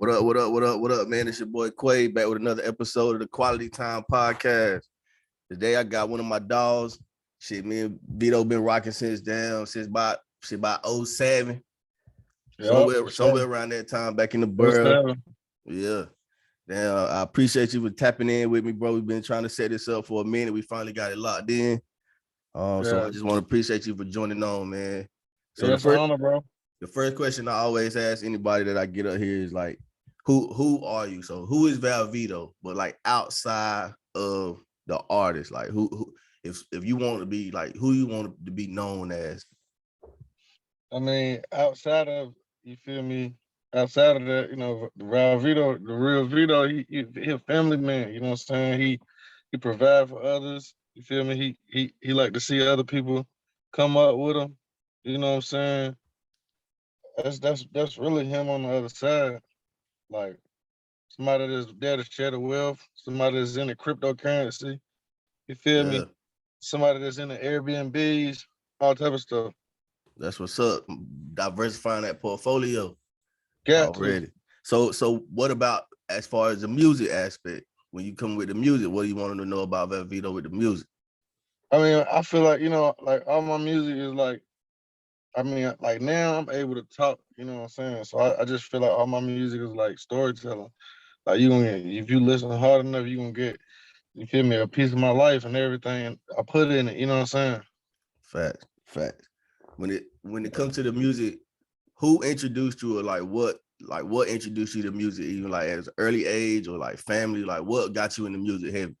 What up, what up, what up, what up, man? It's your boy Quay back with another episode of the Quality Time podcast. Today I got one of my dogs. Shit, me and Vito been rocking since about 07. Somewhere around that time back in the burg. Yeah. Damn, I appreciate you for tapping in with me, bro. We've been trying to set this up for a minute. We finally got it locked in. So I just want to appreciate you for joining on, man. So it's an honor, bro. The first question I always ask anybody that I get up here is like, who are you? So who is Vito? But like outside of the artist, like who if you want to be like who you want to be known as? I mean, outside of, you feel me? Outside of that, Vito, the real Vito, he a family man. You know what I'm saying? He provide for others. You feel me? He like to see other people come up with him. You know what I'm saying? That's really him on the other side. Like somebody that's there to share the wealth, somebody that's in the cryptocurrency. You feel me? Somebody that's in the Airbnbs, all type of stuff. That's what's up. Diversifying that portfolio. Got already. To. So what about as far as the music aspect? When you come with the music, what do you want them to know about Vito with the music? I mean, I feel like, like all my music is like, I mean, like now I'm able to talk, you know what I'm saying? So I just feel like all my music is like storytelling. Like you gonna get, if you listen hard enough, you gonna get, you feel me, a piece of my life and everything. I put it in it, you know what I'm saying? Fact. When it comes to the music, who introduced you, or like what introduced you to music, even like at an early age or like family? Like what got you in the music heavy?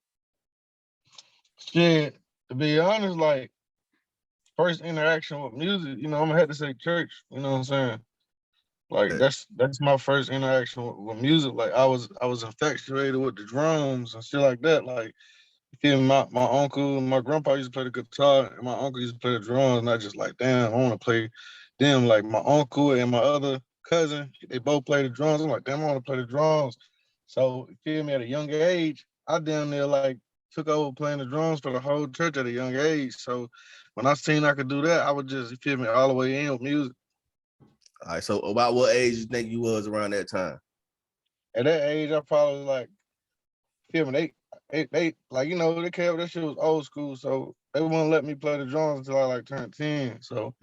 Shit, to be honest, like first interaction with music, I'm gonna have to say church, you know what I'm saying? Like that's my first interaction with music. Like I was infatuated with the drums and shit like that. Like you feel me? My uncle and my grandpa used to play the guitar and my uncle used to play the drums, and I just like, damn, I want to play them. Like my uncle and my other cousin, they both play the drums. I'm like, damn, I want to play the drums. So you feel me? At a young age, I down there like took over playing the drums for the whole church at a young age. So when I seen I could do that, I would just, you feel me, all the way in with music. All right, so about what age you think you was around that time? At that age, I probably like, feel me, they like, they kept that shit was old school, so they wouldn't let me play the drums until I like turned 10. So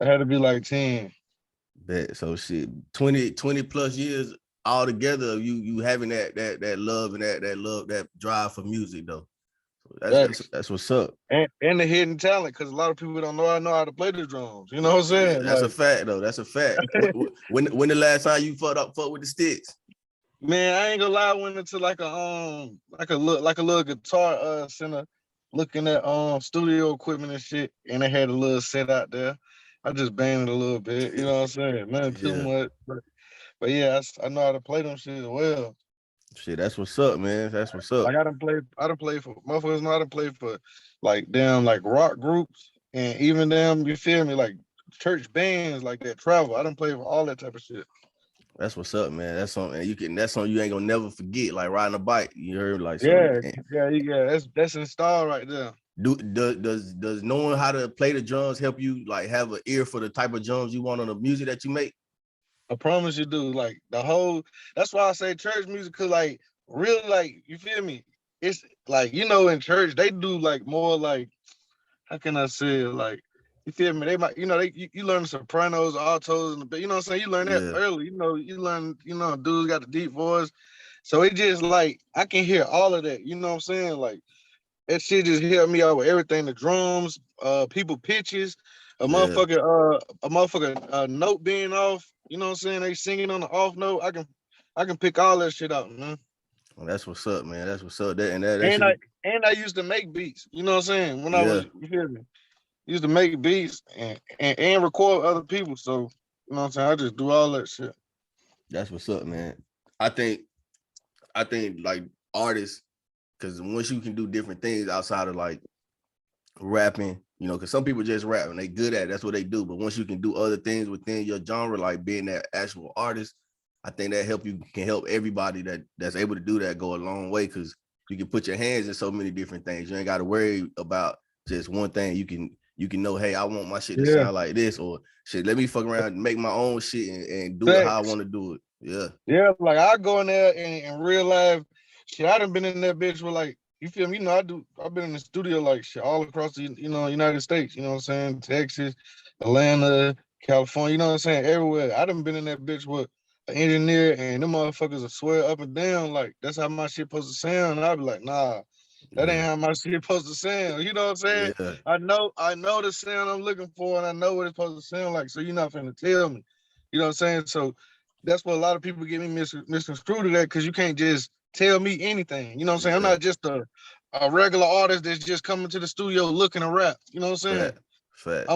I had to be like 10. Bet. So shit, 20 plus years all together, you having that love and that drive for music though. So that's what's up. And the hidden talent, because a lot of people don't know I know how to play the drums. You know what I'm saying? Yeah, that's a fact though. That's a fact. when the last time you fucked with the sticks? Man, I ain't gonna lie, I went into like a little guitar center looking at studio equipment and shit, and they had a little set out there. I just banged it a little bit, you know what I'm saying? Nothing too much. But yeah, I know how to play them shit as well. Shit, that's what's up, man. That's what's up. Like I done play for motherfuckers know how to play for like damn like rock groups and even them, you feel me, like church bands like that travel. I done play for all that type of shit. That's what's up, man. That's something you ain't gonna never forget, like riding a bike. You heard like so, yeah. That's installed right there. Does knowing how to play the drums help you like have an ear for the type of drums you want on the music that you make? I promise you do. Like that's why I say church music, cause like really like you feel me? It's like in church they do like more like, how can I say it, like you feel me? They might, you learn the sopranos, altos, and you know what I'm saying? You learn that early. You learn, dudes got the deep voice. So it just like I can hear all of that. You know what I'm saying? Like that shit just helped me out with everything. The drums, people pitches, a motherfucker note being off. You know what I'm saying? They singing on the off note. I can pick all that shit out, man. Well, that's what's up, man. That's what's up. And I used to make beats. You know what I'm saying? When I was, you hear me? Used to make beats and record other people. So, you know what I'm saying? I just do all that shit. That's what's up, man. I think like artists, because once you can do different things outside of like rapping, because some people just rap and they good at it, that's what they do. But once you can do other things within your genre, like being that actual artist, I think that can help everybody that's able to do that go a long way, because you can put your hands in so many different things. You ain't got to worry about just one thing. You can know, hey, I want my shit to sound like this, or shit, let me fuck around and make my own shit and do it how I want to do it. Yeah. Yeah, like I go in there and real life shit. I done been in that bitch with like, you feel me? You know, I've been in the studio like shit all across the United States, you know what I'm saying? Texas, Atlanta, California, you know what I'm saying? Everywhere. I done been in that bitch with an engineer and them motherfuckers will swear up and down like that's how my shit supposed to sound. And I'll be like, nah, that ain't Yeah. how my shit supposed to sound. You know what I'm saying? Yeah. I know the sound I'm looking for and I know what it's supposed to sound like. So you're not finna tell me. You know what I'm saying? So that's what a lot of people get me misconstrued to that because you can't just tell me anything. You know what I'm saying? I'm Yeah. not just a regular artist that's just coming to the studio looking to rap. You know what I'm saying? Fact. Fact.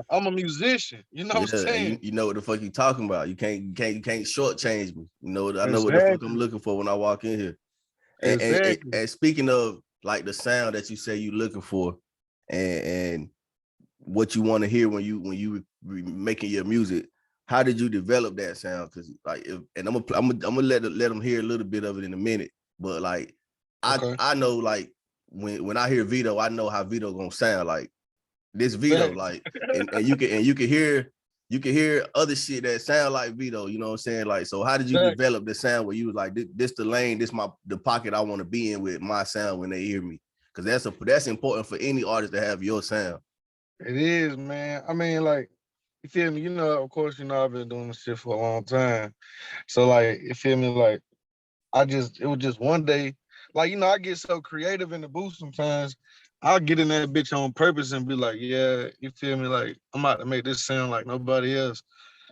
I'm a musician. You know what I'm Yeah, and saying? you know what the fuck you talking about. You can't shortchange me. You know, I know what the fuck I'm Exactly. looking for when I walk in here. Exactly. And speaking of like the sound that you say you looking for, and what you want to hear when you making your music, how did you develop that sound? Because like, and I'm gonna let them hear a little bit of it in a minute. But like, Okay. I know like when I hear Vito, I know how Vito gonna sound like. This Vito, Facts. like, and you can hear other shit that sound like Vito, you know what I'm saying? Like, so how did you Facts. develop the sound where you was like, this the lane, this the pocket I want to be in with my sound when they hear me? Because that's important for any artist to have your sound. It is, man. I mean, like, you feel me? You know, of course, I've been doing this shit for a long time. So like, you feel me? Like, it was just one day, like, I get so creative in the booth sometimes. I'll get in that bitch on purpose and be like, yeah, you feel me? Like, I'm about to make this sound like nobody else.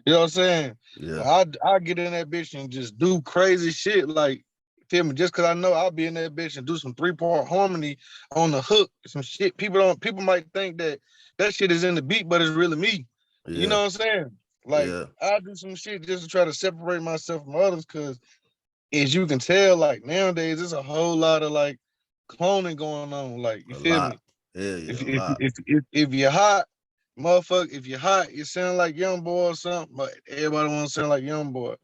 You know what I'm saying? Yeah, Like, I get in that bitch and just do crazy shit. Like, you feel me? Just cause I know I'll be in that bitch and do some 3-part harmony on the hook, some shit. People might think that that shit is in the beat, but it's really me. You yeah, know what I'm saying? Like, yeah, I do some shit just to try to separate myself from others, cause as you can tell, like nowadays, there's a whole lot of like cloning going on. Like, you a feel me? lot. Yeah, If yeah, a if lot. if you're hot, motherfucker, if you're hot, you sound like Young Boy or something. But everybody want to sound like Young Boy.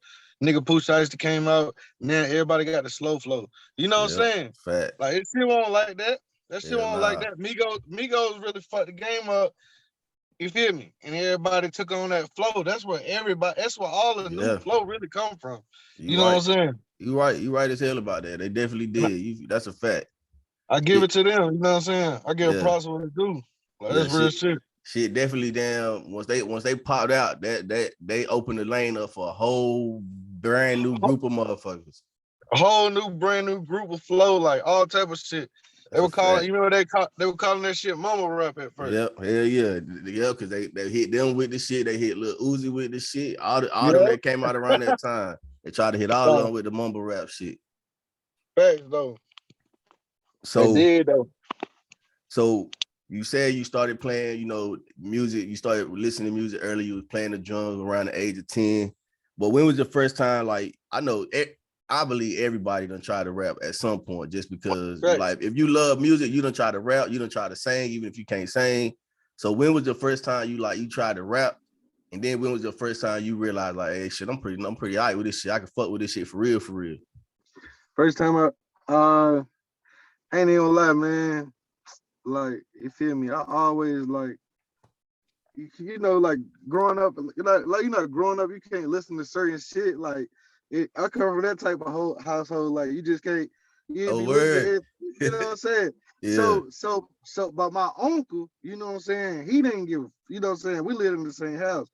Nigga Pooh Shiesty came out. Now everybody got the slow flow. You know what I'm Yeah, saying? fact. Like it still won't like that. That shit Yeah, won't like nah. that. Migos really fucked the game up. You feel me? And everybody took on that flow. That's where everybody. That's where all the new Yeah, flow really come from. You you know what I'm right. saying? You right as hell about that. They definitely did. That's a fact. I give Shit, it to them. You know what I'm saying? I give yeah, props what they do. Like yeah, that's real shit. shit. Shit definitely down. Once they popped out, that they opened the lane up for a whole brand new group of motherfuckers. A whole new, brand new group of flow, like all type of shit. They That's a were calling, fact. you know, they were calling that shit mama rap at first. Yep, hell yeah, yeah, because they hit them with the shit. They hit Lil Uzi with the shit. All them Yeah, that came out around that time. They tried to hit all of them with the mumble rap shit. facts though. They So did though. So you said you started playing, music. You started listening to music early. You was playing the drums around the age of 10. But when was the first time? Like, I believe everybody done try to rap at some point, just because, Facts. like, if you love music, you don't try to rap. You don't try to sing, even if you can't sing. So when was the first time you tried to rap? And then when was the first time you realized, like, hey, shit, I'm pretty all right with this shit. I can fuck with this shit for real, for real. First time I ain't even gonna lie, man. Like, you feel me? I always like, like growing up, growing up, you can't listen to certain shit. Like, I come from that type of whole household. Like, you just can't, you Oh, be listening to word. it. You know what I'm saying? Yeah, But my uncle, you know what I'm saying? He didn't give, you know what I'm saying? We lived in the same house.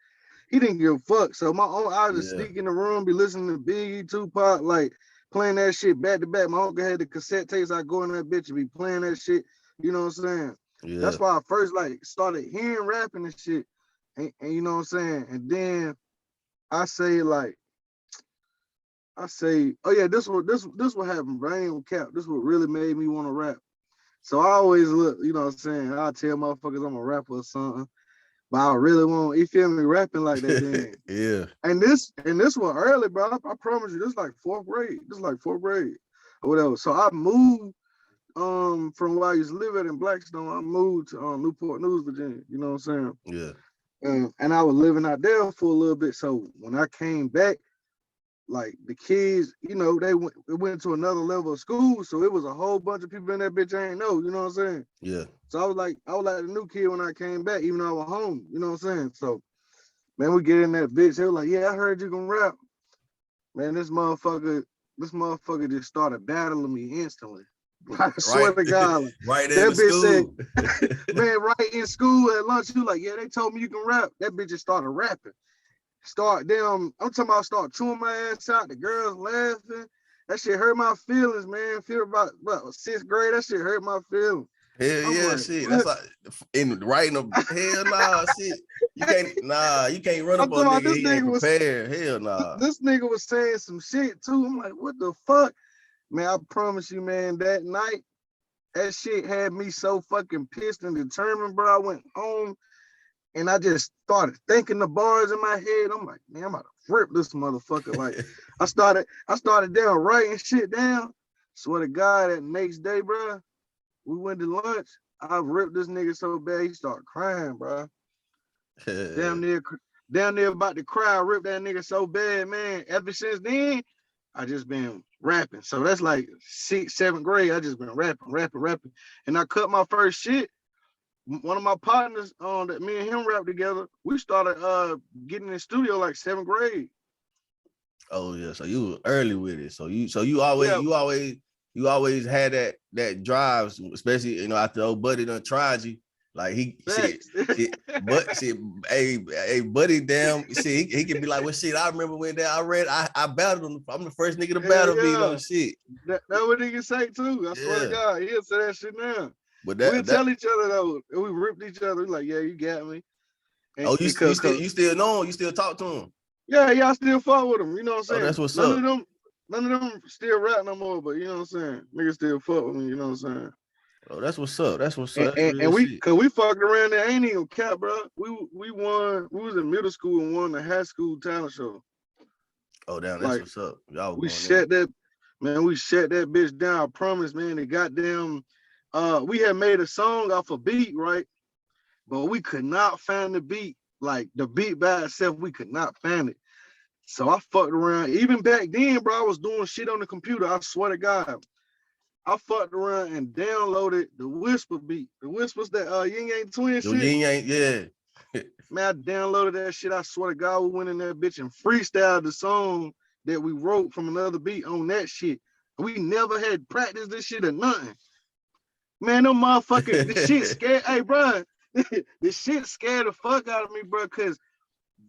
He didn't give a fuck. So my uncle, I just yeah, sneak in the room, be listening to Biggie, Tupac, like playing that shit back to back. My uncle had the cassette tapes. I go in that bitch and be playing that shit. You know what I'm saying? yeah, That's why I first like started hearing rapping and shit. And you know what I'm saying? And then I say like, oh yeah, this what happened, bro. I ain't gonna cap. This what really made me want to rap. So I always look, you know what I'm saying? I tell motherfuckers I'm a rapper or something, but I really want, you feel me, rapping like that then. yeah, And this was early, bro. I promise you, this like fourth grade. This like fourth grade or whatever. So I moved from where I used to live at in Blackstone. I moved to Newport News, Virginia. You know what I'm saying? yeah. And I was living out there for a little bit. So when I came back, like the kids, they went to another level of school. So it was a whole bunch of people in that bitch I ain't know, you know what I'm saying? Yeah, So I was like the new kid when I came back, even though I was home, you know what I'm saying? So man, we get in that bitch. They were like, yeah, I heard you can rap. Man, this motherfucker just started battling me instantly. I swear Right, to God, right in that the bitch said, school. man, right in school at lunch, you like, yeah, they told me you can rap. That bitch just started rapping. I'm talking about start chewing my ass out. The girls laughing. That shit hurt my feelings, man. Feel about sixth grade. That shit hurt my feelings. Hell I'm yeah, like, shit. That's what? like in writing a hell nah, shit. You can't run I'm up talking on a about nigga. He ain't prepared. Hell nah. this nigga was saying some shit too. I'm like, what the fuck? Man, I promise you, man, that night, that shit had me so fucking pissed and determined, bro. I went home and I just started thinking the bars in my head. I'm like, man, I'm about to rip this motherfucker. Like, I started down writing shit down. Swear to God, that next day, bro, we went to lunch. I ripped this nigga so bad he started crying, bro. Damn near, damn near about to cry. I ripped that nigga so bad, man. Ever since then, I just been rapping. So that's like sixth, seventh grade. I just been rapping. And I cut my first shit. One of my partners that me and him rap together, we started getting in the studio like seventh grade. Oh yeah, so you were early with it. So you always Yeah, you always had that drive, especially after old buddy done tried you. Like he shit, facts. but shit, hey buddy, damn shit, he can be like, well shit, I remember when that I battled him. I'm the first nigga to Yeah, battle Vito yeah. shit. That what he can say too. I swear to Yeah. God, he'll say that shit now. But We'll that tell each other though. And we ripped each other. We like, yeah, you got me. And oh because you still know him, you still talk to him. yeah, I still fuck with him. You know what I'm Oh, that's saying? what's up. None of them still rap no more, but you know what I'm saying? Niggas still fuck with me, you know what I'm saying? Oh, that's what's up. That's what's up. That's real And shit. we fucked around there, ain't even cap, bro. We won, we was in middle school and won the high school talent show. Oh, damn, that's Like what's up. Y'all we going in. shut that, man, we shut that bitch down. I promise, man. The goddamn we had made a song off a beat, right? But we could not find the beat. Like the beat by itself, we could not find it. So I fucked around. Even back then, bro, I was doing shit on the computer. I swear to God. I fucked around and downloaded the Whisper beat. The Whispers that Ying Yang Twin Yo, shit. Ying ain't yeah. Man, I downloaded that shit. I swear to God, we went in that bitch and freestyled the song that we wrote from another beat on that shit. We never had practiced this shit or nothing. Man, them motherfucker, the shit scared. Hey, bro, the shit scared the fuck out of me, bro, because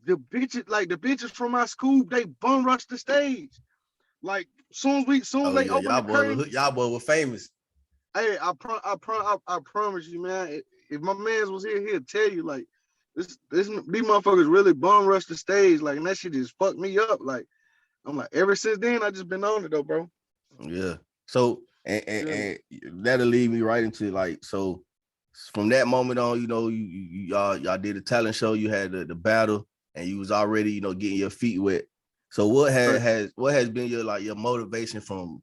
the bitches from my school, they bum rushed the stage. Like soon as Oh they yeah, open the curtain, y'all boy were famous. hey, I promise you, man. If my man's was here, he'll tell you like these motherfuckers really bum rush the stage, like, and that shit just fucked me up. Like, I'm like, ever since then, I just been on it though, bro. Yeah. So Yeah. and that'll lead me right into like so from that moment on, y'all did a talent show, you had the battle, and you was already, getting your feet wet. So Right. what has been your motivation from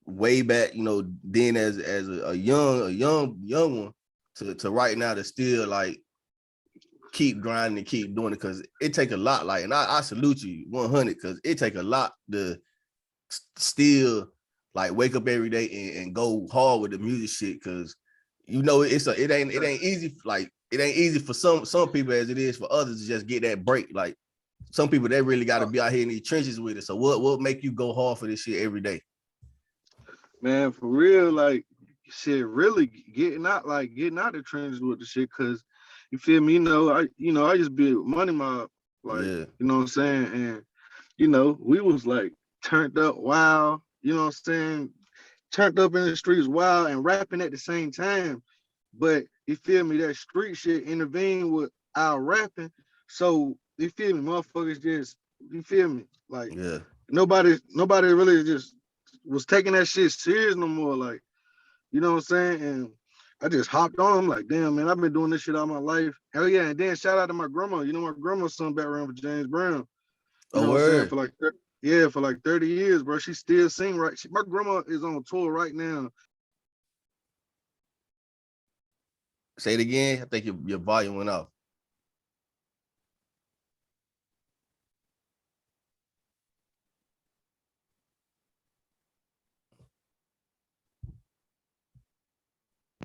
way back, then as a young one to right now to still like keep grinding and keep doing it, because it take a lot. Like, and I salute you 100, because it take a lot to still like wake up every day and go hard with the music shit, because it ain't easy. Like, it ain't easy for some people as it is for others to just get that break. Like, some people, they really got to be out here in these trenches with it. So what make you go hard for this shit every day? Man, for real, like shit, really getting out the trenches with the shit, cause you feel me, I just be money mob, like, Yeah. you know what I'm saying? And we was like turned up wild, you know what I'm saying? Turned up in the streets wild and rapping at the same time. But you feel me, that street shit intervened with our rapping. So you feel me, motherfuckers just you feel me? Like Yeah. nobody really just was taking that shit serious no more. Like, you know what I'm saying? And I just hopped on. I'm like, damn, man, I've been doing this shit all my life. Hell yeah. And then shout out to my grandma. My grandma sung background for James Brown. You Oh, know what I'm saying? word. For like 30 years, bro. She still sing right. My grandma is on tour right now. Say it again. I think your volume went off.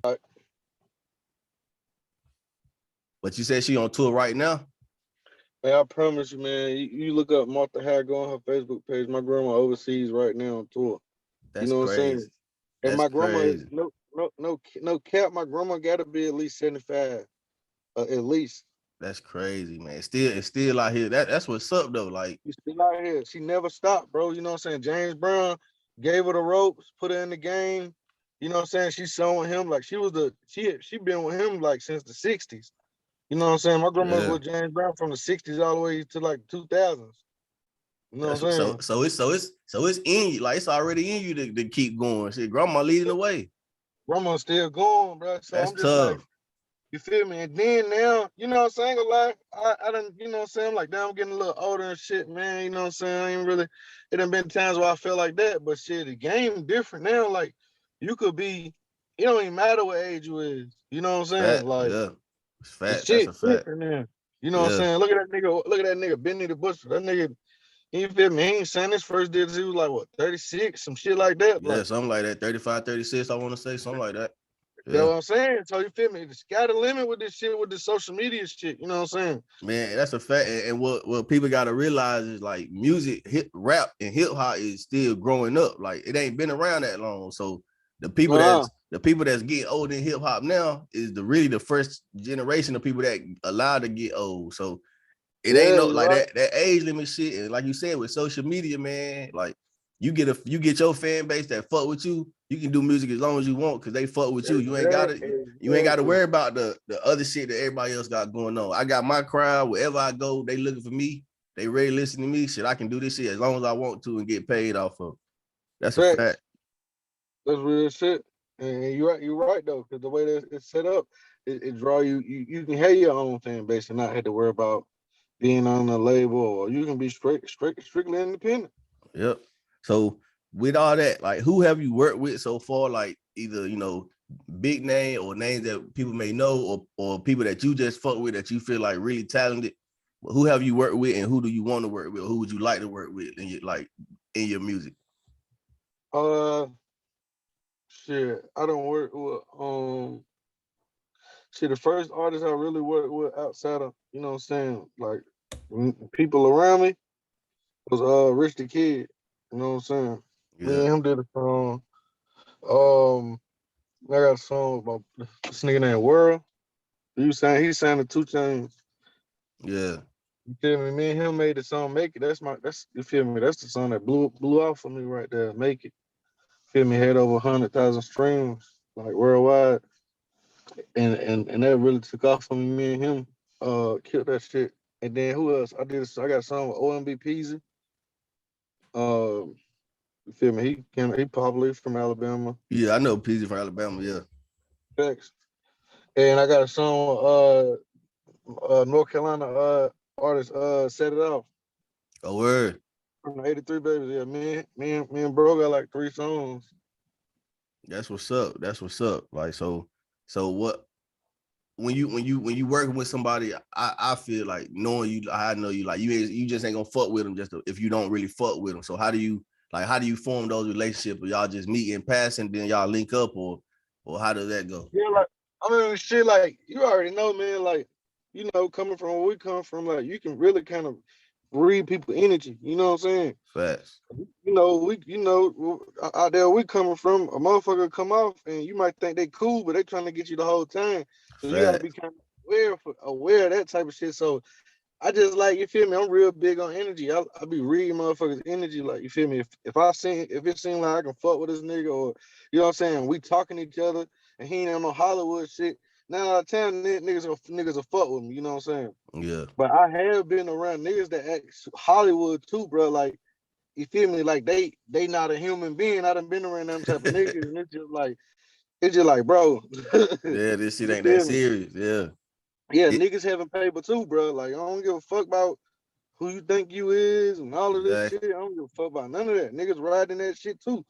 But you said she on tour right now? Man, I promise you, man. You look up Martha Hager on her Facebook page. My grandma overseas right now on tour. You That's know what I'm saying? crazy. And That's my grandma, crazy. no cap. My grandma got to be at least 75, at least. That's crazy, man. It's still out here. That's what's up though. Like, She's still out here. She never stopped, bro. You know what I'm saying? James Brown gave her the ropes, put her in the game. You know what I'm saying? She's showing him like she been with him like since the 60s. You know what I'm saying? My grandma was yeah. with James Brown from the 60s all the way to like 2000s. You know That's what I'm what, saying? so it's in you. Like it's already in you to keep going. See, grandma leading the way. Grandma's still going, bro. So That's I'm just like, tough. you feel me? And then now, you know what I'm saying? A lot, I done, you know what I'm saying? Like now I'm getting a little older and shit, man. You know what I'm saying? I ain't really, it done been times where I feel like that, but shit, the game different now. Like you could be, it don't even matter what age you is. You know what I'm saying? Fact. Like Yeah. It's the fact. That's shit a fact. different now. You know what I'm Yeah. saying? Look at that nigga Benny the Butcher. That nigga, you feel me? He ain't saying his first deal. He was like what, 36, some shit like that. Yeah. Like Something like that. 35, 36. I want to say something like that. that's Yeah. what I'm saying. So you feel me? The sky the limit with this shit, with this social media shit. You know what I'm saying? Man, that's a fact. And what people got to realize is like music, rap, and hip hop is still growing up. Like it ain't been around that long. So the people Uh-huh. that's getting old in hip hop now is really the first generation of people that allowed to get old. So it ain't Yeah, no you're like right. that age limit shit. And like you said with social media, man, like you get your fan base that fuck with you. You can do music as long as you want because they fuck with you. You ain't gotta Exactly. worry about the other shit that everybody else got going on. I got my crowd. Wherever I go, they looking for me. They ready to listen to me. Shit, I can do this shit as long as I want to and get paid off of. That's a Facts. fact. That's real shit. And you're right though, because the way that it's set up, it draw you can have your own fan base and not have to worry about being on a label, or you can be strictly independent. Yep. So with all that, like who have you worked with so far? Like either big name or names that people may know, or people that you just fuck with that you feel like really talented. Who have you worked with, and who do you want to work with? Or who would you like to work with in your music? Uh shit. I don't work with shit, the first artist I really worked with outside of, you know what I'm saying, like people around me was Rich the Kid. You know what I'm saying? Me Yeah, and him did a song. Um I got a song about this nigga named World. He sang the 2 Chainz. yeah, You feel me? Me and him made the song "Make It." That's you feel me? That's the song that blew off for me right there. "Make It." Feel me? Had over 100,000 streams like worldwide, and that really took off for me. Me and him killed that shit. And then who else? I got a song with OMB Peasy. Um, you feel me? He probably from Alabama. yeah. I know PZ from Alabama. Yeah, Facts. And I got a song North Carolina artist Set It Off a word. from the 83 Babies. Yeah, me and bro got like 3 songs. That's what's up. That's what's up. Like so what when you working with somebody, I feel like knowing you, I know you like you just ain't gonna fuck with them if you don't really fuck with them. So how do you form those relationships? Or y'all just meet in passing, then y'all link up, or how does that go? Yeah, like I mean shit like you already know, man, like coming from where we come from, like you can really kind of read people energy, you know what I'm saying? Facts. Out there we coming from, a motherfucker come off and you might think they cool, but they trying to get you the whole time. So you gotta be Facts. kind of aware of that type of shit. So I just like, you feel me? I'm real big on energy. I be reading motherfuckers' energy, like you feel me. If it seems like I can fuck with this nigga, or you know what I'm saying, we talking to each other, and he ain't on no Hollywood shit. 9 out of 10 niggas will fuck with me. You know what I'm saying? Yeah. But I have been around niggas that act Hollywood too, bro. Like you feel me? Like they not a human being. I done been around them type of niggas, and it's just like, bro. Yeah, this shit You ain't that feel me? serious. Yeah. Yeah, It, niggas having paper too, bro. Like I don't give a fuck about who you think you is and all of this shit. exactly. I don't give a fuck about none of that. Niggas riding that shit too.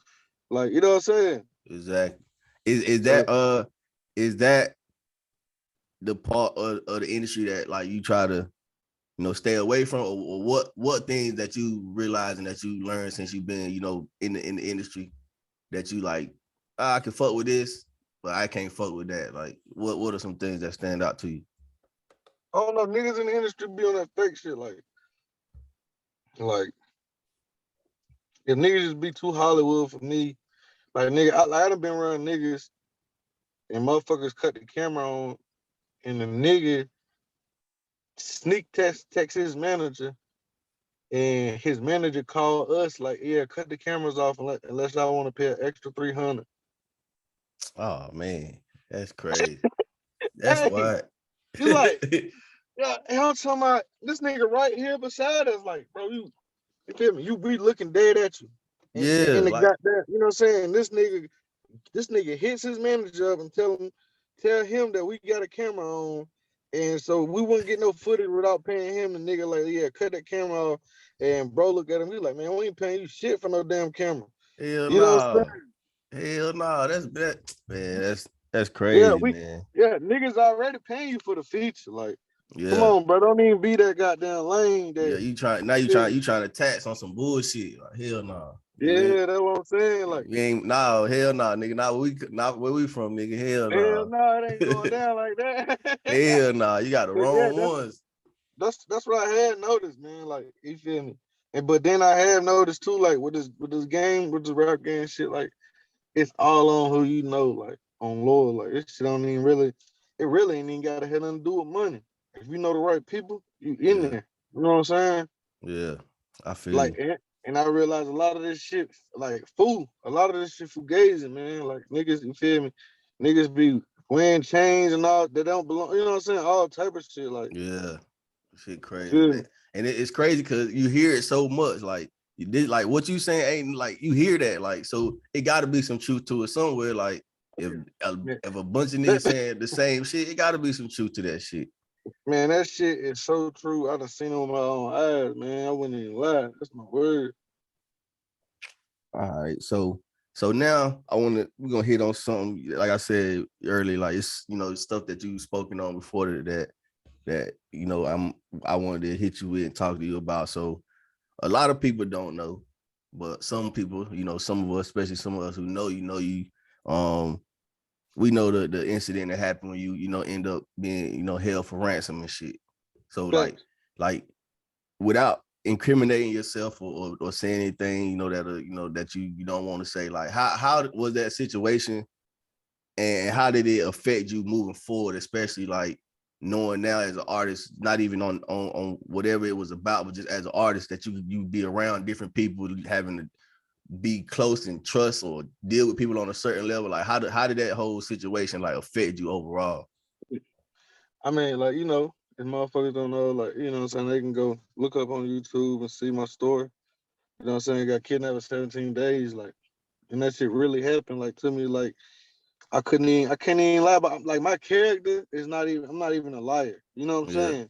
Like, you know what I'm saying? Exactly. Is So that the part of the industry that like you try to stay away from, or what things that you realize and that you learned since you've been in the industry that you like, I can fuck with this, but I can't fuck with that. Like what are some things that stand out to you? I don't know, niggas in the industry be on that fake shit, like if niggas just be too Hollywood for me, like nigga, I done been around niggas and motherfuckers cut the camera on, and the nigga text his manager, and his manager called us like, yeah, cut the cameras off unless y'all want to pay an extra $300. Oh man, that's crazy. That's Hey, what. you like, yeah, and I'm talking about this nigga right here beside us, like, bro, you feel me? You be looking dead at you. Yeah, And the like goddamn, you know what I'm saying? This nigga hits his manager up and tell him that we got a camera on. And so we wouldn't get no footage without paying him. The nigga like, yeah, cut that camera off. And bro look at him, we like, man, we ain't paying you shit for no damn camera. hell You know what I'm no. saying? Hell no. Man, that's Yeah, crazy, man. niggas already paying you for the feature. Like, come Yeah. on, bro. Don't even be that goddamn lame Yeah, that you trying to tax on some bullshit. Like, hell no. yeah, that's what I'm saying. Like, We ain't no hell no, nigga. Not where we from, nigga. Hell hell no. no, it ain't going down like that. Hell no. You got the But yeah, wrong ones. that's what I had noticed, man. Like, you feel me? And but then I have noticed too, like with this game, with the rap game shit, like it's all on who you know, like on Lord. Like this shit don't even really, it really ain't even gotta have nothing to do with money. If you know the right people, you in Yeah, there. You know what I'm saying? yeah. I feel Like, you. and I realized a lot of this shit, like a lot of this shit fugazi, man. Like niggas, you feel me? Niggas be wearing chains and all that don't belong. You know what I'm saying? All type of shit, like. Yeah. Shit You crazy. feel me? And it's crazy because you hear it so much. Like you did like what you saying ain't like you hear that. Like, so it gotta be some truth to it somewhere. Like Yeah. if a bunch of niggas saying the same shit, it gotta be some truth to that shit. Man, that shit is so true. I done seen it with my own eyes, man. I wouldn't even lie. That's my word. All right. So now we're gonna hit on something like I said earlier, like it's stuff that you've spoken on before that I wanted to hit you with and talk to you about. So a lot of people don't know, but some people, some of us, especially some of us who know you, we know the incident that happened when you end up being, held for ransom and shit. So Facts. like without incriminating yourself or saying anything, that you don't want to say, like how was that situation and how did it affect you moving forward, especially like knowing now as an artist, not even on whatever it was about, but just as an artist that you be around different people, having to be close and trust or deal with people on a certain level. Like how did that whole situation like affect you overall? I mean, like, if motherfuckers don't know, like, you know what I'm saying, they can go look up on YouTube and see my story. You know what I'm saying? I got kidnapped for 17 days, like, and that shit really happened, like, to me, like, I can't even lie about, like, my character is I'm not even a liar. You know what I'm Yeah, saying?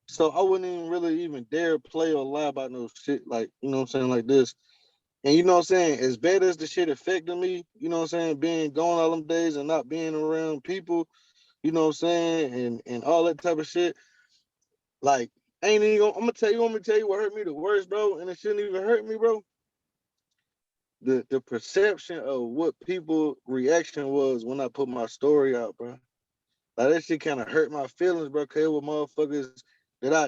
So I wouldn't even really even dare play or lie about no shit, like, you know what I'm saying, like this. And you know what I'm saying? As bad as the shit affected me, you know what I'm saying, being gone all them days and not being around people, you know what I'm saying, and all that type of shit, like, ain't even gonna, I'm gonna tell you, want me to tell you what hurt me the worst, bro, and it shouldn't even hurt me, bro. The perception of what people reaction was when I put my story out, bro. Like that shit kind of hurt my feelings, bro. Cause it was motherfuckers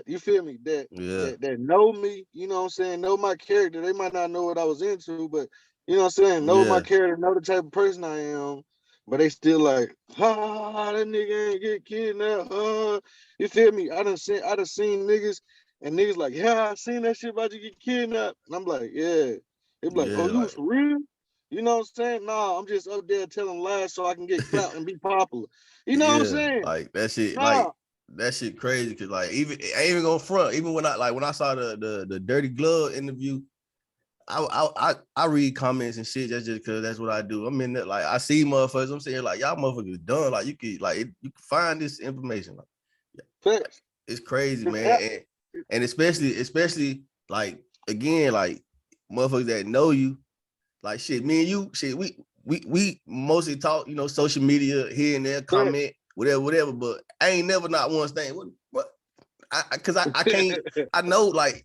you feel me, that yeah, that know me, you know what I'm saying, know my character. They might not know what I was into, but you know what I'm saying, know my yeah, character, know the type of person I am. But they still like, that nigga ain't get kidnapped. You feel me? I done seen niggas and niggas like, yeah, I seen that shit about you get kidnapped. And I'm like, yeah. They be like, oh, yeah, you like for real? You know what I'm saying? Nah, I'm just up there telling lies so I can get clout and be popular. You know what I'm yeah, saying? like that shit, Nah. like that shit crazy. Cause like even I ain't even gonna front. Even when I saw the Dirty Glove interview, I read comments and shit just because that's what I do. I mean, like I see motherfuckers. I'm saying like y'all motherfuckers done. Like you can find this information. Like Facts. it's crazy, It's man. And especially like again, like motherfuckers that know you, like shit, me and you, shit, we mostly talk, social media here and there, comment, whatever. But I ain't never not once thing. What? Cause I can't. I know, like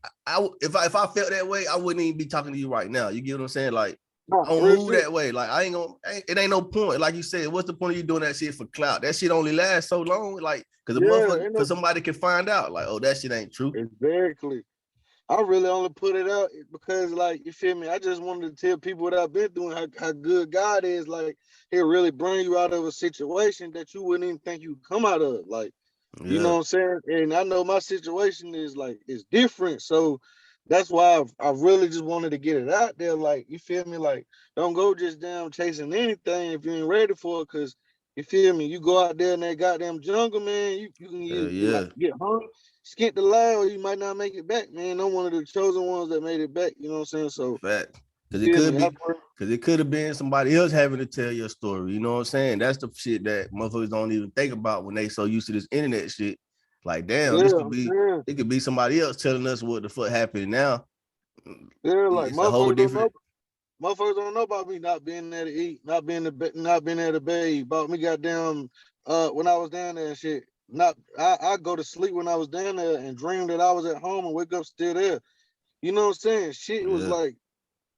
if I felt that way, I wouldn't even be talking to you right now. You get what I'm saying? Like No, I don't real move shit. that way. Like I ain't gonna. It ain't no point. Like you said, what's the point of you doing that shit for clout? That shit only lasts so long. Like because the Yeah, motherfucker, because somebody can find out. Like oh, that shit ain't true. exactly. I really only put it out because, like, you feel me? I just wanted to tell people what I've been doing, how good God is. Like, He'll really bring you out of a situation that you wouldn't even think you'd come out of. Like, you know Yeah, what I'm saying? And I know my situation is different. So that's why I really just wanted to get it out there. Like, you feel me? Like, don't go just damn chasing anything if you ain't ready for it. Cause you feel me? You go out there in that goddamn jungle, man, you might yeah, get hung, skint the line, or you might not make it back, man. I'm one of the chosen ones that made it back. You know what I'm saying? So fact. you Because it feel could me? be, because it could have been somebody else having to tell your story. You know what I'm saying? That's the shit that motherfuckers don't even think about when they so used to this internet shit. Like, damn, Yeah, this could I'm be, saying. it could be somebody else telling us what the fuck happened now. Yeah, like It's a whole motherfuckers don't know. different. Motherfuckers don't know about me not being there to eat, not being there to bathe. About me goddamn when I was down there and shit. Not I go to sleep when I was down there and dream that I was at home and wake up still there. You know what I'm saying? Shit was Yeah, like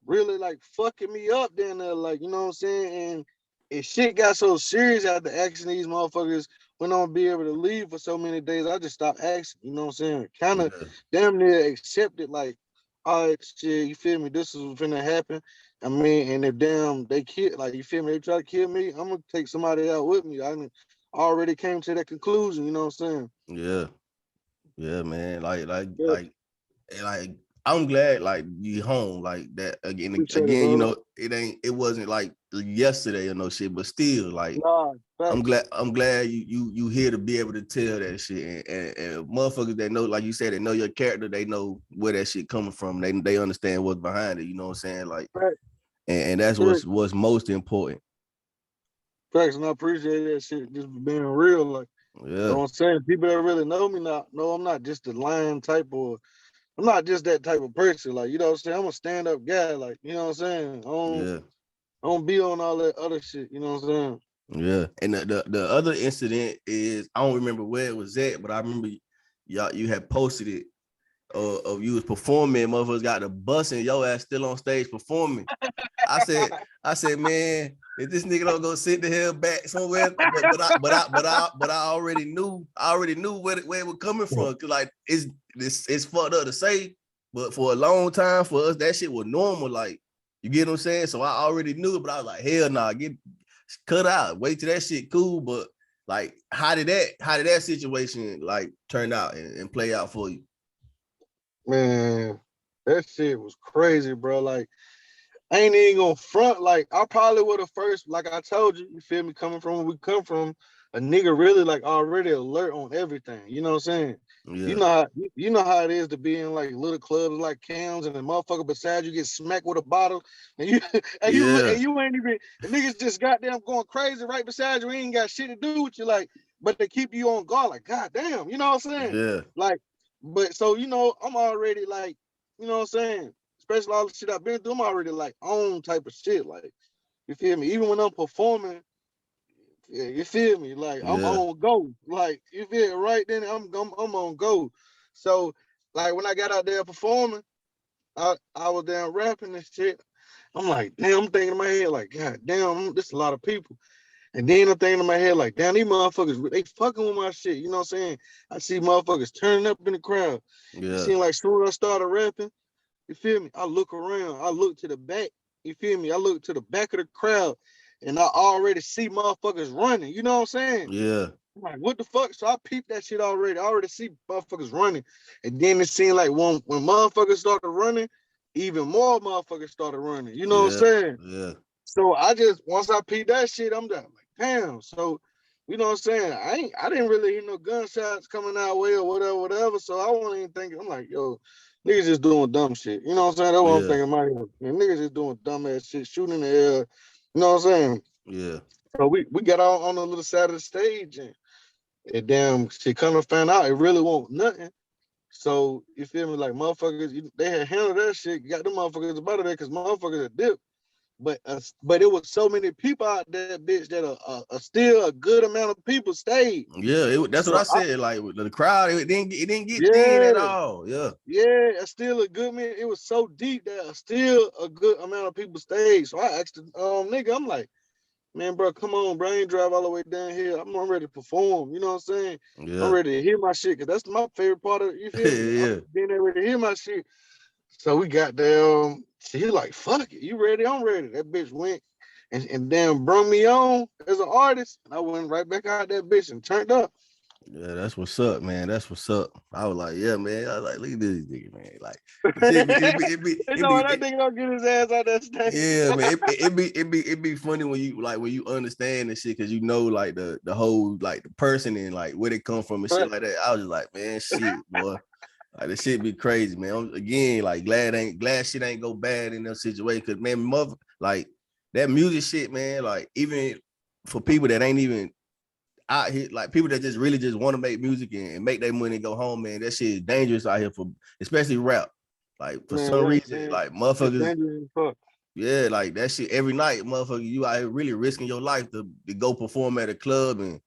really like fucking me up down there, like you know what I'm saying? And if shit got so serious after asking these motherfuckers when I'm gonna be able to leave for so many days, I just stopped asking, you know what I'm saying? Kind of yeah, damn near accepted, like, all right, shit, you feel me? This is what's finna happen. I mean, and if damn they kill, like you feel me, they try to kill me, I'm gonna take somebody out with me. I mean, already came to that conclusion, you know what I'm saying? yeah, yeah, man. Yeah, Like I'm glad like you home like that appreciate it, again, brother. it wasn't like yesterday or no shit, but still like Nah, facts. I'm glad you here to be able to tell that shit and motherfuckers that know, like you said, they know your character, they know where that shit coming from. They understand what's behind it, you know what I'm saying? Like Facts. and that's what's most important. Facts, and I appreciate that shit just being real. Like, you know Yeah, what I'm saying? People that really know me now know I'm not just a lying type or I'm not just that type of person. Like, you know what I'm saying? I'm a stand-up guy. Like, you know what I'm saying? yeah, I don't be on all that other shit. You know what I'm saying? yeah. And the other incident is I don't remember where it was at, but I remember y'all you had posted it of you was performing, motherfuckers got the bus and your ass still on stage performing. I said, man, if this nigga don't go sit the hell back somewhere, but I already knew where it was coming from. Cause like it's fucked up to say, but for a long time for us, that shit was normal. Like, you get what I'm saying? So I already knew it, but I was like, hell nah, get cut out. Wait till that shit cool. But like, how did that situation like turn out and play out for you? Man, that shit was crazy, bro. Like, I ain't even gonna front. Like, I probably would have first, like I told you, you feel me, coming from where we come from, a nigga really like already alert on everything. You know what I'm saying? Yeah, You know how it is to be in like little clubs like Cam's and the motherfucker beside you get smacked with a bottle and you yeah, and you ain't even the niggas just goddamn going crazy right beside you, ain't got shit to do with you, like, but they keep you on guard, like, god damn, you know what I'm saying? yeah, Like, but so I'm already like, you know what I'm saying? Especially all the shit I've been through, I'm already like on type of shit. Like, you feel me? Even when I'm performing, yeah, you feel me? Like, I'm yeah, on go. Like, you feel it? Right then, I'm on go. So, like, when I got out there performing, I was down rapping and shit. I'm like, damn, I'm thinking in my head, like, god damn, this is a lot of people. And then I'm thinking in my head, like, damn, these motherfuckers, they fucking with my shit. You know what I'm saying? I see motherfuckers turning up in the crowd. It yeah, seemed like soon as I started rapping, you feel me? I look around. I look to the back. You feel me? I look to the back of the crowd, and I already see motherfuckers running. You know what I'm saying? yeah, I'm like, what the fuck? So I peeped that shit already. I already see motherfuckers running, and then it seemed like when motherfuckers started running, even more motherfuckers started running. You know what I'm yeah, saying? yeah, So I just once I peeped that shit, I'm just like, damn. So you know what I'm saying? I didn't really hear no gunshots coming our way or whatever. So I wasn't even thinking. I'm like, yo, niggas just doing dumb shit. You know what I'm saying? That's what I'm yeah, thinking. In my head. Man, niggas just doing dumb ass shit, shooting in the air. You know what I'm saying? yeah, So we got on the little side of the stage and damn shit come to find out it really won't nothing. So you feel me? Like motherfuckers, they had handled that shit, got them motherfuckers about it there because motherfuckers had dipped. but it was so many people out there, bitch, that still a good amount of people stayed. Yeah, that's what So I said. Like the crowd, it didn't get thin yeah, at all. Yeah. yeah, it's still a good man. It was so deep that still a good amount of people stayed. So I asked the nigga, I'm like, man, bro, come on, bro. I ain't drive all the way down here. I'm ready to perform. You know what I'm saying? I'm Yeah. ready to hear my shit because that's my favorite part of it. You feel me? Yeah. I'm being able to hear my shit. So we got there. He like, fuck it. You ready? I'm ready. That bitch went and then brought me on as an artist. And I went right back out that bitch and turned up. Yeah, that's what's up, man. That's what's up. I was like, yeah, man. I was like, look at this nigga, man. Like, the shit You know what? That nigga gonna get his ass out that stage. yeah, man. It be funny when you understand the shit because you know like the whole like the person and like where they come from and shit like that. I was just like, man, shit, boy. Like this shit be crazy, man. Again, like glad shit ain't go bad in that situation. Cause man, mother, like that music shit, man. Like even for people that ain't even out here, like people that just really just want to make music and make their money and go home, man. That shit is dangerous out here for especially rap. Like for Man, some right, reason, man. like It's motherfuckers, dangerous as fuck. yeah, like that shit every night, motherfucker. You out here really risking your life to go perform at a club and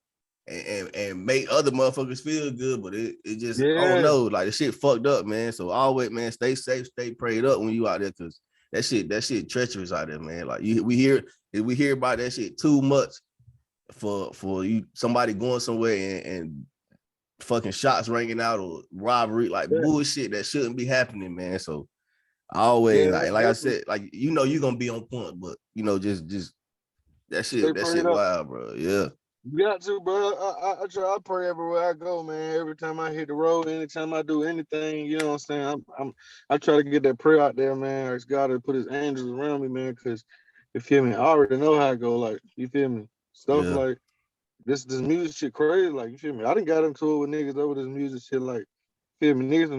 make other motherfuckers feel good, but it just I don't Yeah. know, like the shit fucked up, man. So always, man, stay safe, stay prayed up when you out there, cause that shit treacherous out there, man. Like we hear about that shit too much for you somebody going somewhere and fucking shots ringing out or robbery, like Yeah. bullshit that shouldn't be happening, man. So I always Yeah, like I definitely. said, like you're gonna be on point, but just Stay that prayed shit up. wild, bro. Yeah. You got to, bro. I try. I pray everywhere I go, man. Every time I hit the road, anytime I do anything, you know what I'm saying. I try to get that prayer out there, man. I ask God to put His angels around me, man. Cause you feel me. I already know how I go. Like you feel me. Stuff Yeah. like this music shit crazy. Like you feel me. I done got into it with niggas over this music shit. Like feel me. Niggas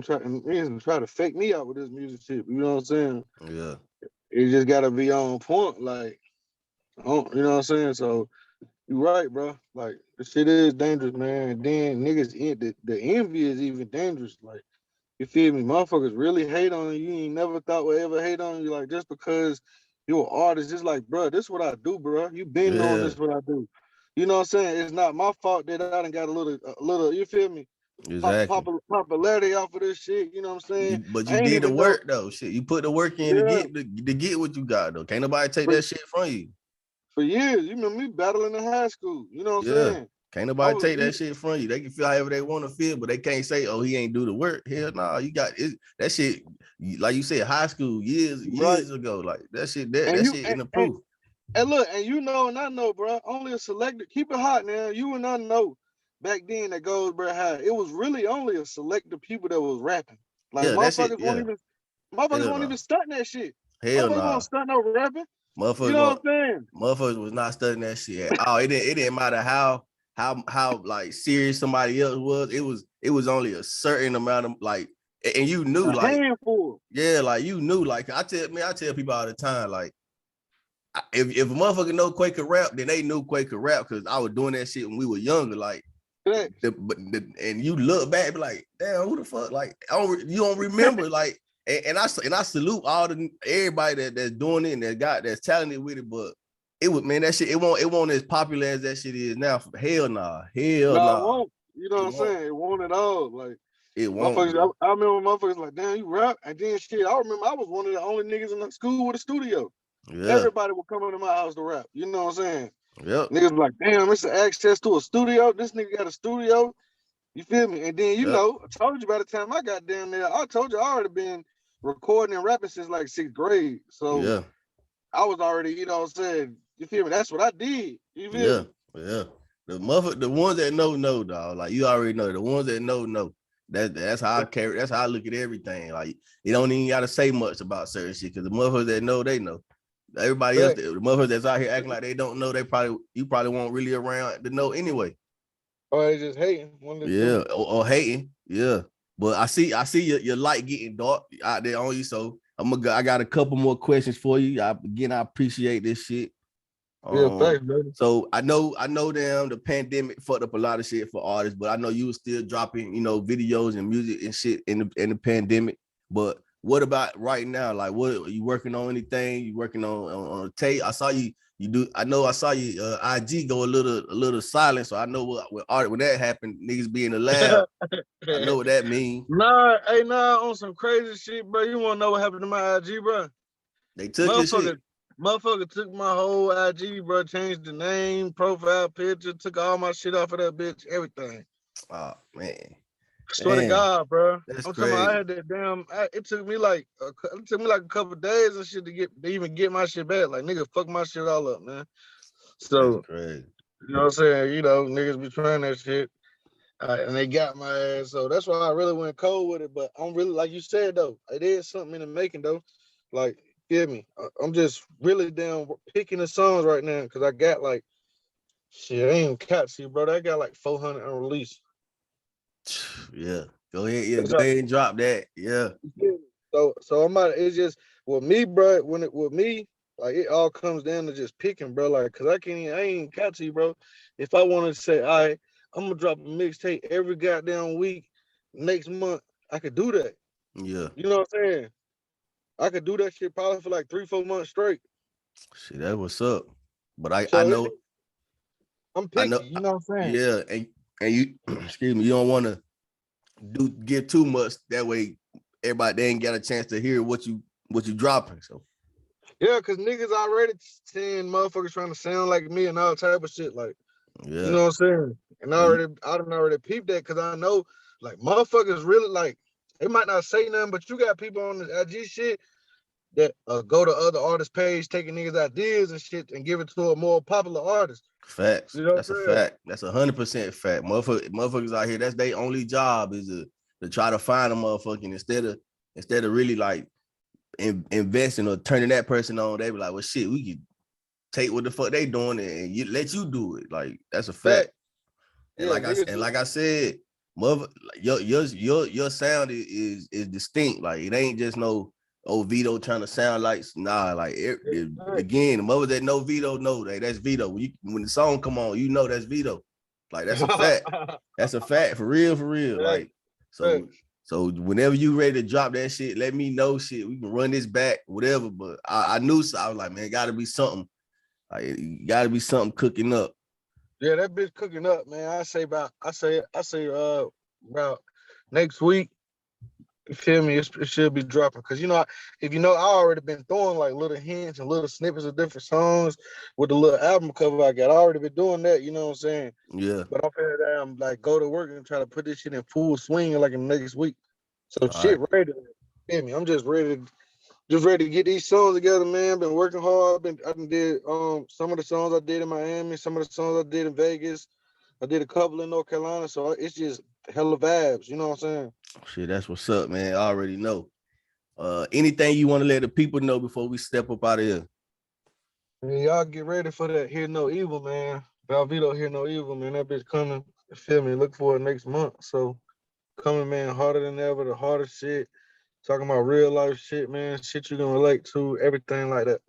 and try to fake me out with this music shit. You know what I'm saying? Yeah. It just gotta be on point. Like you know what I'm saying. So. You right, bro. Like the shit is dangerous, man. And then niggas, the envy is even dangerous. Like you feel me? Motherfuckers really hate on you. You ain't never thought would ever hate on you. Like just because you're an artist, just like, bro, this is what I do, bro. You been knowing Yeah. this what I do. You know what I'm saying? It's not my fault that I done got a little. You feel me? Exactly. Popularity off of this shit. You know what I'm saying? But I you ain't did the even know. work though. Shit, you put the work in Yeah, to get what you got though. Can't nobody take that shit from you. for years. You remember me battling in high school. You know what I'm Yeah. saying? Can't I nobody was. take that shit from you. They can feel however they want to feel, but they can't say, "Oh, he ain't do the work." Hell no, you got it. That shit. Like you said, high school Right. years ago. Like that shit. And That you shit in and, the and proof. And look, and you know, and I know, bro. Only a selected. Keep it hot now. You and I know. Back then, that goes, bro. How it was really only a selected people that was rapping. Like Yeah, that shit. Yeah. motherfuckers Hell won't no. even stunt that shit. Hell Motherfuckers no. won't stunt no rapping. You Motherfuckers know what want I'm saying? motherfuckers was not studying that shit at all. It didn't matter how like serious somebody else was. It was only a certain amount of like, and you knew A like, handful. yeah, like you knew like I tell people all the time like if a motherfucker know Quaker rap, then they knew Quaker rap because I was doing that shit when we were younger. Like, Facts. and you look back, be like, damn, who the fuck? Like, you don't remember like. And I salute everybody that's doing it and that's talented with it, but it was man that shit it won't as popular as that shit is now. Hell nah, hell No, it nah, won't. You know it what I'm won't, saying? It won't at all. Like it won't, motherfuckers. bro. I remember motherfuckers like, damn, you rap, and then shit. I remember I was one of the only niggas in the school with a studio. Yeah, Everybody would come into my house to rap. You know what I'm saying? yep, Niggas like, damn, it's access to a studio. This nigga got a studio. You feel me? And then, yep, I told you by the time I got down there, I told you I already been recording and rapping since like sixth grade. So yeah, I was already, you know what I'm saying? You feel me? That's what I did. You feel yeah, me? yeah. The ones that know, dog. Like you already know. The ones that know. That's how I carry. That's how I look at everything. Like you don't even gotta say much about certain shit because the motherfuckers that know, they know. Everybody else, But, the motherfuckers that's out here acting like they don't know, you probably won't really around to know anyway. or they just hating one of the Yeah, two. or hating. Yeah, but I see your light getting dark out there on you. So I got a couple more questions for you. I appreciate this shit. Yeah, Um, thanks, baby. so I know damn the pandemic fucked up a lot of shit for artists, but I know you were still dropping videos and music and shit in the pandemic. But what about right now? Like, what are you working on? Anything? You working on a tape? I saw you. You do. I know. I saw you. IG go a little silent. So I know what art when that happened. Niggas be in the lab. I know what that mean. Nah, on some crazy shit, bro. You wanna know what happened to my IG, bro? They took your shit. Motherfucker took my whole IG, bro. Changed the name, profile picture, took all my shit off of that bitch, everything. Oh man. I swear to God, bro. That's I'm crazy. talking about I had that damn. It took me like a couple days and shit to even get my shit back. Like nigga, fuck my shit all up, man. So that's crazy. you know what I'm saying? You know, niggas be trying that shit. And they got my ass. So that's why I really went cold with it. But I'm really, like you said, though, it is something in the making, though. Like, feel me? I'm just really down picking the songs right now because I got like, shit, I ain't cat see, bro. I got like 400 unreleased. Yeah. Go ahead. Yeah, go ahead and drop that. Yeah. So I'm out. It's just with me, bro. With me, like it all comes down to just picking, bro. Like, cause I ain't cat see, bro. If I want to say, all right, I'm gonna drop a mixtape every goddamn week next month, I could do that. Yeah. You know what I'm saying? I could do that shit probably for like 3-4 months straight. Shit, that what's up. But I know I'm picky, you know what I'm saying? Yeah, and you excuse me, you don't want to give too much. That way everybody they ain't got a chance to hear what you dropping. So yeah, cause niggas already seeing motherfuckers trying to sound like me and all type of shit. Like, yeah, you know what I'm saying? And I done already peeped that because I know like motherfuckers really like they might not say nothing, but you got people on this IG shit that go to other artists' page, taking niggas' ideas and shit and give it to a more popular artist. Facts. You know that's a fact. That's 100% fact. Motherfuckers out here, that's their only job is to try to find a motherfucking instead of really like investing or turning that person on. They be like, well, shit, we could take what the fuck they doing and let you do it. Like that's a fact. And like I said, your sound is distinct. Like it ain't just no Vito trying to sound like like again, the mothers that know Vito know that's Vito. When the song come on, you know that's Vito. Like that's a fact. That's a fact for real. Like so whenever you ready to drop that shit, let me know. Shit, we can run this back, whatever. But I knew so I was like, man, it gotta be something. Like it gotta be something cooking up. Yeah, that bitch cooking up, man. I say about next week. You feel me? It should be dropping. Cause if you know, I already been throwing like little hints and little snippets of different songs with the little album cover I got. I already been doing that, you know what I'm saying? Yeah. But I'm finna like go to work and try to put this shit in full swing like in the next week. So ready. Feel me? I'm just ready to get these songs together, man. Been working hard. I did some of the songs I did in Miami, some of the songs I did in Vegas. I did a couple in North Carolina, so it's just hella vibes. You know what I'm saying? Shit, that's what's up, man. I already know. Anything you want to let the people know before we step up out of here? Yeah, y'all get ready for that. Hear No Evil, man. Vito, Hear No Evil, man. That bitch coming. Feel me? Look for it next month. So coming, man, harder than ever. The hardest shit. Talking about real life shit, man. Shit you can relate to. Everything like that.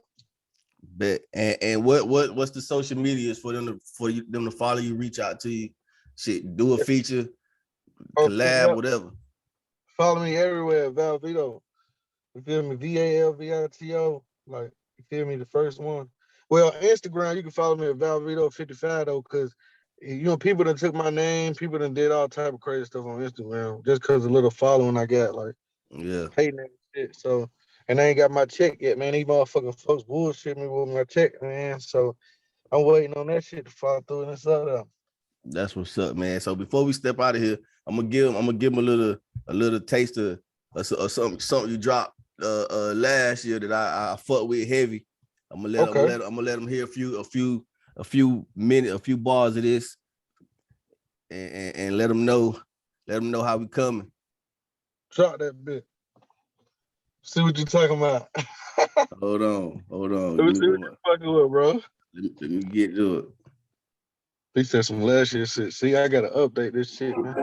Bet. And what's the social medias for them to follow you, reach out to you, shit, do a feature, collab, whatever. Follow me everywhere, Vito. You feel me? VALVITO. Like, you feel me? The first one. Well, Instagram, you can follow me at Vito55 though, because people that took my name, people that did all type of crazy stuff on Instagram just because of the little following I got, like hating that shit. So, and I ain't got my check yet, man. These motherfucking folks bullshit me with my check, man. So I'm waiting on that shit to fall through and it's up. That's what's up, man. So before we step out of here, I'm gonna give him a little taste of something you dropped last year that I fucked with heavy. I'm gonna let him hear a few bars of this and let him know how we coming. Drop that bit. See what you talking about. Hold on. Let me see what you fucking with, bro. Let me get to it. He said some last year shit. See, I gotta update this shit, man.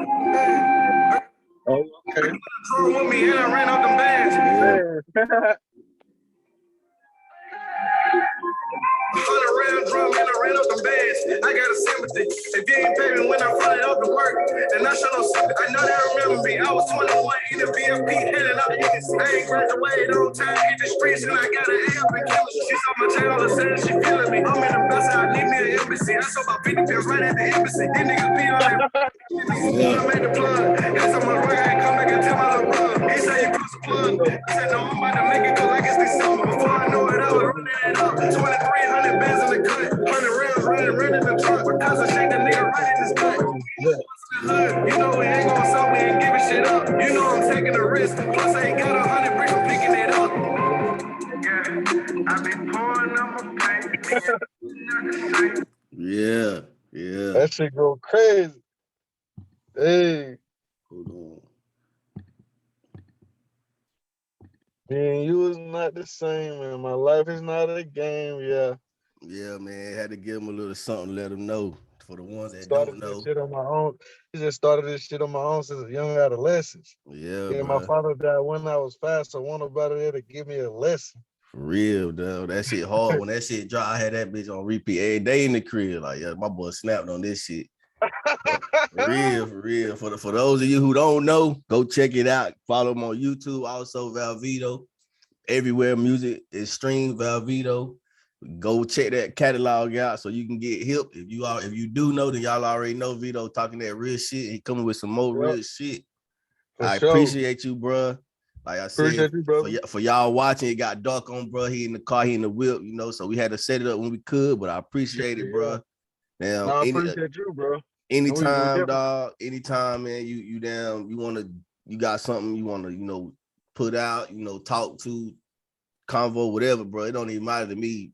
Oh, okay. With me and I ran out them bands. Yeah. 100 round drum and I ran up them bands. I got a sympathy. If you ain't pay me when I fronted up the work, then I show no sympathy. I know they remember me. I was 21 in the VFP, handing out units. I ain't graduated on time, hit the streets, and I got an A up in chemistry. She saw my child all of a sudden, she feeling me. I'm in the bus, I need me an embassy. I saw about 50 pills right at the embassy. These niggas be on that. I made the plug. That's how much work I ain't come back and tell my little brother. He said you close the plug. I said no, I'm about to make it go like it's December. Before I know it, I was running it up. 2,300 bands in the cut. 100 rounds running the truck. Because I shake the nigga right in his gut. You know we ain't gonna stop, we ain't giving shit up. You know I'm taking a risk. Plus I ain't got 100 bricks, I'm picking it up. Yeah, I been pouring up my pain. Yeah, yeah. That shit go crazy. Hey. Hold on. Man, you was not the same, man. My life is not a game, yeah. Yeah, man. Had to give them a little something, let them know. For the ones that Started don't know. this shit on my own. He just started this shit on my own since a young adolescent. Yeah, Yeah, bro. my father died when I was 5, so one about there to give me a lesson. For real, though. That shit hard. When that shit dropped, I had that bitch on repeat every day in the crib. Like, yeah, my boy snapped on this shit. For real. For those of you who don't know, go check it out. Follow him on YouTube. Also, Vito. Everywhere music is streamed, Vito. Go check that catalog out so you can get hip. If you do know, then y'all already know Vito talking that real shit. He coming with some more real shit. I appreciate you, bro. Like I said, for y'all watching, it got dark on, bro. He in the car, he in the whip, you know. So we had to set it up when we could, but I appreciate it, bro. Now, I appreciate you, bro. Anytime, dog. Anytime, man. You down? You got something you want to, put out, talk to, convo, whatever, bro. It don't even matter to me.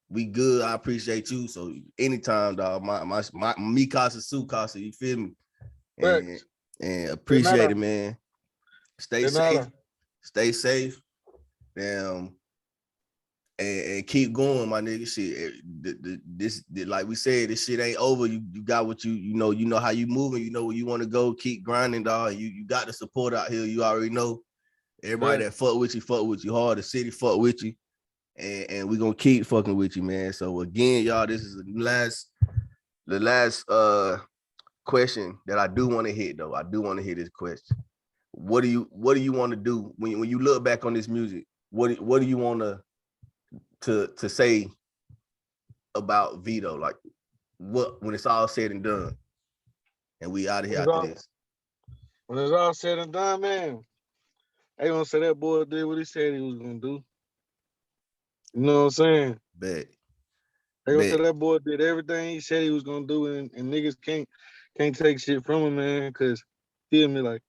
We good. I appreciate you. So anytime, dog. My me casa su casa. You feel me? And appreciate it, man. Stay safe. Stay safe. Damn. And keep going, my nigga. Shit, this like we said, this shit ain't over. You got what you know how you moving. You know where you want to go. Keep grinding, dog. You got the support out here. You already know. Everybody that fuck with you hard. The city fuck with you. And we're gonna keep fucking with you, man. So again, y'all, this is the last question that I do want to hit, though. I do want to hit this question. What do you want to do when you look back on this music? What do you want to say about Vito? Like, what when it's all said and done, and we out of here after this? When it's all said and done, man, I gonna say that boy did what he said he was gonna do. You know what I'm saying? Bet. I gonna say that boy did everything he said he was gonna do, and niggas can't take shit from him, man. Cause feel me, like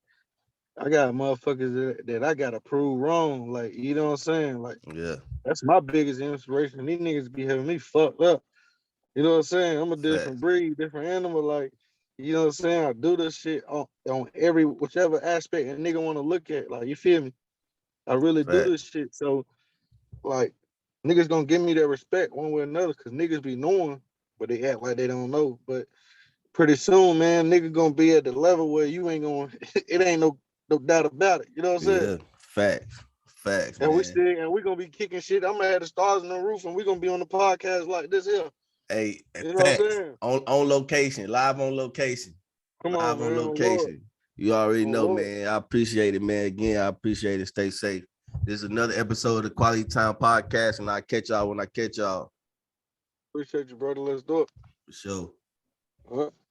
I got motherfuckers that I gotta prove wrong. Like, you know what I'm saying? Like, yeah, that's my biggest inspiration. These niggas be having me fucked up. You know what I'm saying? I'm a different breed, different animal. Like, you know what I'm saying? I do this shit on every whichever aspect a nigga want to look at. Like, you feel me? I really do this shit. So, like, niggas gonna give me that respect one way or another, because niggas be knowing, but they act like they don't know. But pretty soon, man, nigga gonna be at the level where you ain't gonna, it ain't no doubt about it. You know what I'm saying? Facts, and man. we gonna be kicking shit. I'm gonna have the stars in the roof, and we gonna be on the podcast like this here. Hey, you know what I'm saying? On live on location. Live on location. You already know, man. I appreciate it, man. Again, I appreciate it. Stay safe. This is another episode of the Quality Time Podcast, and I'll catch y'all when I catch y'all. Appreciate you, brother. Let's do it. For sure. Uh-huh.